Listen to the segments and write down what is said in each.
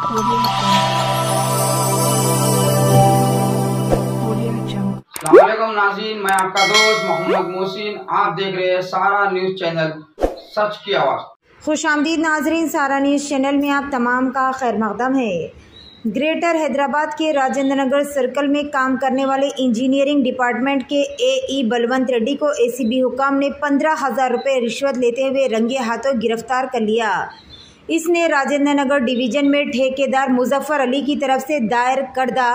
अस्सलामुअलैकुम नाज़रीन, मैं आपका दोस्त मोहम्मद मोहसिन। आप देख रहे हैं सारा न्यूज़ चैनल, सच की आवाज़। खुशामदीद नाजरीन, सारा न्यूज़ चैनल में आप तमाम का खैर मकदम है। ग्रेटर हैदराबाद के राजेंद्र नगर सर्कल में काम करने वाले इंजीनियरिंग डिपार्टमेंट के AE बलवंत रेड्डी को ACB हुकाम ने 15,000 रुपये रिश्वत लेते हुए रंगे हाथों गिरफ्तार कर लिया। इसने राजेंद्र नगर डिवीज़न में ठेकेदार मुजफ्फर अली की तरफ से दायर करदा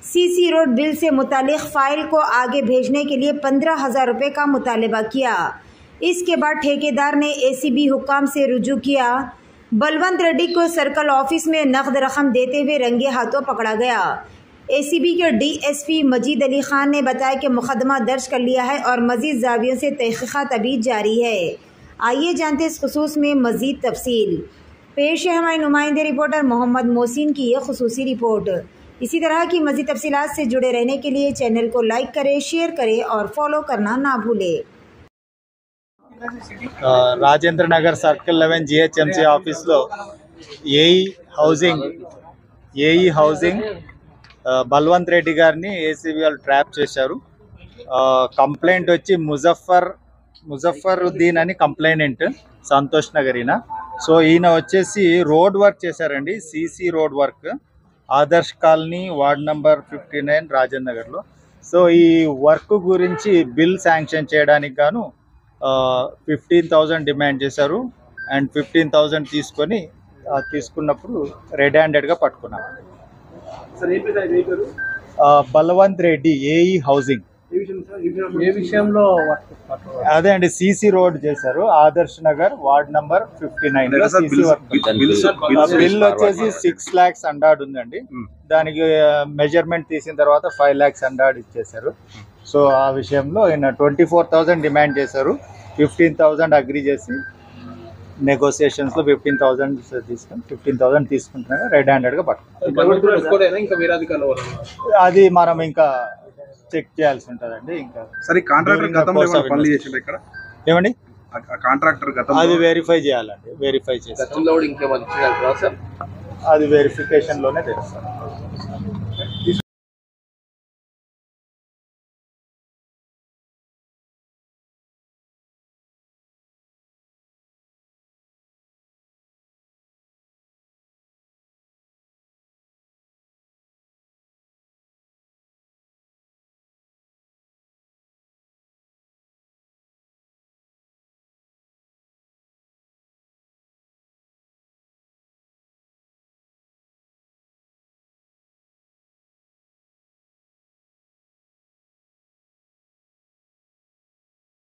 CC रोड बिल से मुतालिक फ़ाइल को आगे भेजने के लिए 15,000 रुपये का मुतालबा किया। इसके बाद ठेकेदार ने ACB हुकाम से रुजू किया। बलवंत रेड्डी को सर्कल ऑफिस में नकद रकम देते हुए रंगे हाथों पकड़ा गया। ACB के DSP मजीद अली खान ने बताया कि मुकदमा दर्ज कर लिया है और मजीद जावियों से तहकीकात अभी जारी है। आइए जानते इस खुसूस में मजीद तफसील। पेश है हमारे नुमाइंदे रिपोर्टर मोहम्मद मोहसिन की यह खुसूसी रिपोर्ट। इसी तरह की मजीद तफसीलात से जुड़े रहने के लिए चैनल को लाइक करें, शेयर करें और फॉलो करना ना भूलें। రాజేంద్ర నగర్ సర్కిల్ 11 GHMC ఆఫీస్లో ఏఈ హౌసింగ్ బల్వంత్ రెడ్డి గారిని ACB వాళ్ళు ట్రాప్ చేశారు. కంప్లైంట్ వచ్చి ముజఫరుద్దీన్ అని కంప్లైనెంట్, సంతోష్ నగర్ ఈయన. సో ఈయన వచ్చేసి రోడ్ వర్క్ చేశారండి, CC road work, Adarsh colony ward number 59 Rajendra నగర్లో. సో ఈ వర్క్ గురించి బిల్ శాంక్షన్ చేయడానికి గాను 15,000 డిమాండ్ చేశారు. అండ్ 15,000 తీసుకున్నప్పుడు రెడ్ హ్యాండెడ్గా పట్టుకున్నాం. Balwant Reddy, AE housing. అదే అండి, CC రోడ్ చేశారు, Adarsh Nagar ward number 59. Bill వచ్చేసి 6 lakhs అండాడ్ ఉందండి. దానికి మెజర్మెంట్ తీసిన తర్వాత 5 lakhs అండాడ్ ఇచ్చేశారు. సో ఆ విషయంలో ఆయన 24,000 డిమాండ్ చేశారు. 15,000 అగ్రీ చేసి నెగోసియేషన్స్లో 15,000 తీసుకుంటున్నారు. రెడ్ హ్యాండెడ్గా పట్టుకుంటారు. అది మనం ఇంకా చెక్ చేయాల్సి ఉంటుందండి. ఇంకా ఏమండి అది వెరిఫై చేయాలండి. వెరిఫై చేసి అది వెరిఫికేషన్లోనే తెలుస్తుంది.